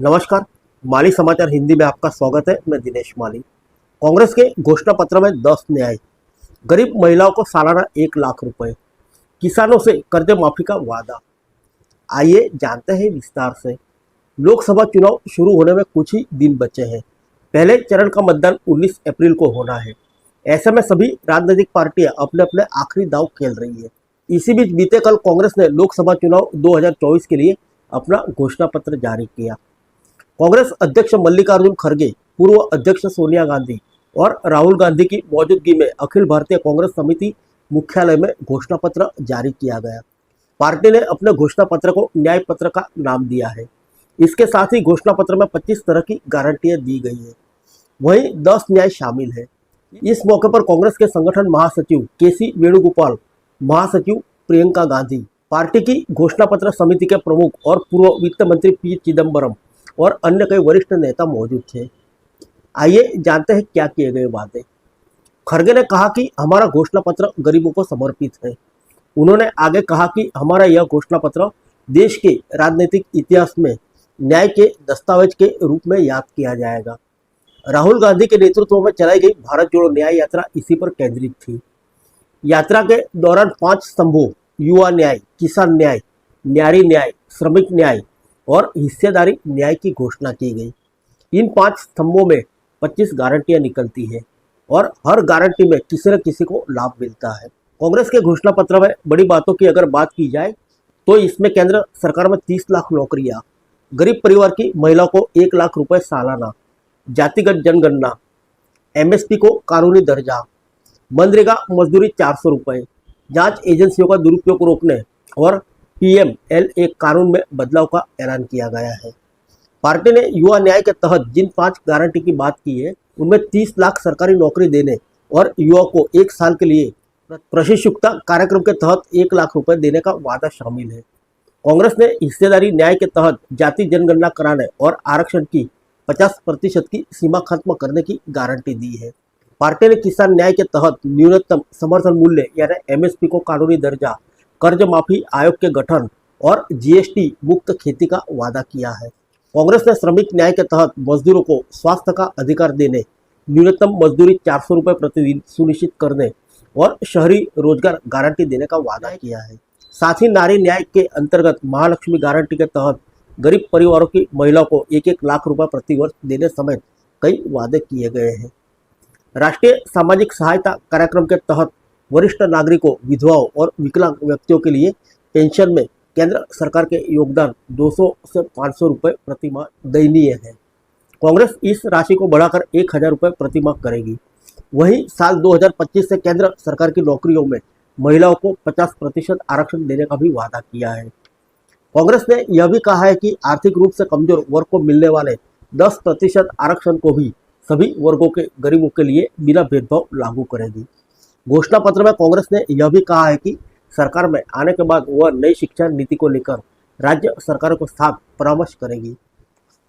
नमस्कार। माली समाचार हिंदी में आपका स्वागत है। मैं दिनेश माली। कांग्रेस के घोषणा पत्र में 10 न्याय, गरीब महिलाओं को सालाना 1 लाख रुपए, किसानों से कर्ज माफी का वादा। आइए जानते हैं विस्तार से। लोकसभा चुनाव शुरू होने में कुछ ही दिन बचे हैं। पहले चरण का मतदान 19 अप्रैल को होना है। ऐसे में सभी राजनीतिक पार्टियां अपने अपने आखिरी दांव खेल रही है। इसी बीच बीते कल कांग्रेस ने लोकसभा चुनाव 2024 के लिए अपना घोषणा पत्र जारी किया। कांग्रेस अध्यक्ष मल्लिकार्जुन खड़गे, पूर्व अध्यक्ष सोनिया गांधी और राहुल गांधी की मौजूदगी में अखिल भारतीय कांग्रेस समिति मुख्यालय में घोषणा पत्र जारी किया गया। पार्टी ने अपने घोषणा पत्र को न्याय पत्र का नाम दिया है। इसके साथ ही घोषणा पत्र में 25 तरह की गारंटियां दी गई है। वहीं 10 न्याय शामिल है। इस मौके पर कांग्रेस के संगठन महासचिव केसी वेणुगोपाल, महासचिव प्रियंका गांधी, पार्टी की घोषणा पत्र समिति के प्रमुख और पूर्व वित्त मंत्री पी चिदम्बरम और अन्य कई वरिष्ठ नेता मौजूद थे। आइए जानते हैं क्या किए गए वादे। खड़गे ने कहा कि हमारा घोषणा पत्र गरीबों को समर्पित है। उन्होंने आगे कहा कि हमारा यह घोषणा पत्र देश के राजनीतिक इतिहास में न्याय के दस्तावेज के रूप में याद किया जाएगा। राहुल गांधी के नेतृत्व में चलाई गई भारत जोड़ो न्याय यात्रा इसी पर केंद्रित थी। यात्रा के दौरान 5 स्तंभों युवा न्याय, किसान न्याय, न्यारी न्याय, श्रमिक न्याय और हिस्सेदारी न्याय की घोषणा की गई। इन 5 स्तंभों में 25 गारंटियां निकलती है और हर गारंटी में किसी न किसी को लाभ मिलता है। कांग्रेस के घोषणा पत्र में बड़ी बातों की अगर बात की जाए तो इसमें केंद्र सरकार में 30 लाख नौकरियां, गरीब परिवार की महिलाओं को 1 लाख रुपए सालाना, जातिगत जनगणना, एमएसपी को कानूनी दर्जा, मनरेगा मजदूरी 400 रुपए, जांच एजेंसियों का दुरुपयोग रोकने और पीएमएलए कानून में बदलाव का ऐलान किया गया है। पार्टी ने युवा न्याय के तहत जिन 5 गारंटी की बात की है उनमें 30 लाख सरकारी नौकरी देने और युवाओं को 1 साल के लिए प्रशिक्षुता कार्यक्रम के तहत 1 लाख रुपए देने का वादा शामिल है। कांग्रेस ने हिस्सेदारी न्याय के तहत जाति जनगणना कराने और आरक्षण की 50% की सीमा खत्म करने की गारंटी दी है। पार्टी ने किसान न्याय के तहत न्यूनतम समर्थन मूल्य यानी एमएसपी को कानूनी दर्जा, कर्ज माफी आयोग के गठन और जीएसटी मुक्त खेती का वादा किया है। कांग्रेस ने श्रमिक न्याय के तहत मजदूरों को स्वास्थ्य का अधिकार देने, न्यूनतम मजदूरी 400 रुपये प्रतिदिन सुनिश्चित करने और शहरी रोजगार गारंटी देने का वादा किया है। साथ ही नारी न्याय के अंतर्गत महालक्ष्मी गारंटी के तहत गरीब परिवारों की महिलाओं को 1-1 लाख रुपए प्रतिवर्ष देने समेत कई वादे किए गए हैं। राष्ट्रीय सामाजिक सहायता कार्यक्रम के तहत वरिष्ठ नागरिकों, विधवाओं और विकलांग व्यक्तियों के लिए पेंशन में केंद्र सरकार के योगदान 200 से 500 रुपये प्रतिमाह दयनीय है। कांग्रेस इस राशि को बढ़ाकर 1000 रुपये प्रतिमाह करेगी। वहीं साल 2025 से केंद्र सरकार की नौकरियों में महिलाओं को 50% आरक्षण देने का भी वादा किया है। कांग्रेस ने यह भी कहा है कि आर्थिक रूप से कमजोर वर्ग को मिलने वाले 10% आरक्षण को भी सभी वर्गों के गरीबों के लिए बिना भेदभाव लागू करेगी। घोषणा पत्र में कांग्रेस ने यह भी कहा है कि सरकार में आने के बाद वह नई शिक्षा नीति को लेकर राज्य सरकारों के साथ परामर्श करेगी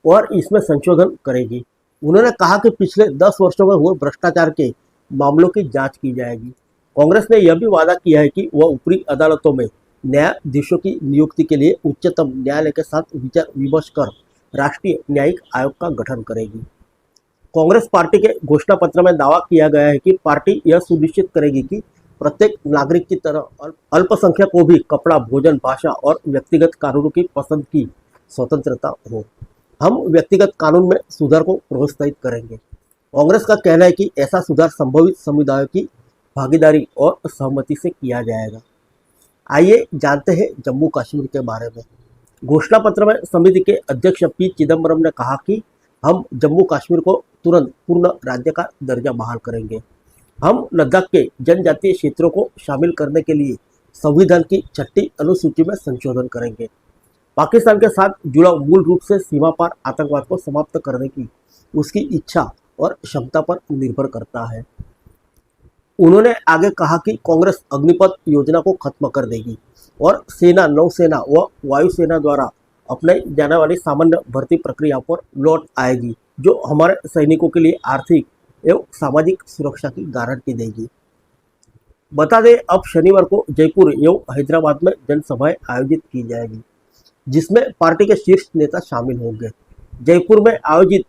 और इसमें संशोधन करेगी। उन्होंने कहा कि पिछले 10 वर्षों में हुए भ्रष्टाचार के मामलों की जांच की जाएगी। कांग्रेस ने यह भी वादा किया है कि वह ऊपरी अदालतों में न्यायाधीशों की नियुक्ति के लिए उच्चतम न्यायालय के साथ विचार विमर्श कर राष्ट्रीय न्यायिक आयोग का गठन करेगी। कांग्रेस पार्टी के घोषणा पत्र में दावा किया गया है कि पार्टी यह सुनिश्चित करेगी कि प्रत्येक नागरिक की तरह अल्पसंख्यक को भी कपड़ा, भोजन, भाषा और व्यक्तिगत कानूनों की पसंद की स्वतंत्रता हो। हम व्यक्तिगत कानून में सुधार को प्रोत्साहित करेंगे। कांग्रेस का कहना है कि ऐसा सुधार संभावित समुदायों की भागीदारी और सहमति से किया जाएगा। आइए जानते हैं जम्मू कश्मीर के बारे में। घोषणा पत्र में समिति के अध्यक्ष पी चिदम्बरम ने कहा कि हम जम्मू कश्मीर को तुरंत पूर्ण राज्य का दर्जा बहाल करेंगे। हम लद्दाख के जनजातीय क्षेत्रों को शामिल करने के लिए संविधान की 6ठी अनुसूची में संशोधन करेंगे। पाकिस्तान के साथ जुड़ा मूल रूप से सीमा पार आतंकवाद को समाप्त करने की उसकी इच्छा और क्षमता पर निर्भर करता है। उन्होंने आगे कहा कि कांग्रेस अग्निपथ योजना को खत्म कर देगी और सेना, नौसेना व वायुसेना द्वारा अपनाई जाने वाली सामान्य भर्ती प्रक्रिया पर लौट आएगी, जो हमारे सैनिकों के लिए आर्थिक एवं सामाजिक सुरक्षा की गारंटी देगी। बता दें, अब शनिवार को जयपुर एवं हैदराबाद में जनसभाएं आयोजित की जाएगी, जिसमें पार्टी के शीर्ष नेता शामिल होंगे। जयपुर में आयोजित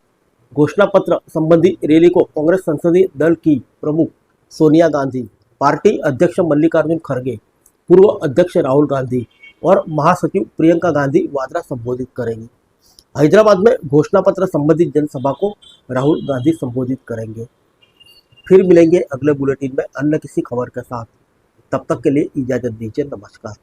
घोषणा पत्र संबंधी रैली को कांग्रेस संसदीय दल की प्रमुख सोनिया गांधी, पार्टी अध्यक्ष मल्लिकार्जुन खड़गे, पूर्व अध्यक्ष राहुल गांधी और महासचिव प्रियंका गांधी वाड्रा संबोधित करेंगी। हैदराबाद में घोषणा पत्र संबंधित जनसभा को राहुल गांधी संबोधित करेंगे। फिर मिलेंगे अगले बुलेटिन में अन्य किसी खबर के साथ। तब तक के लिए इजाजत दीजिए। नमस्कार।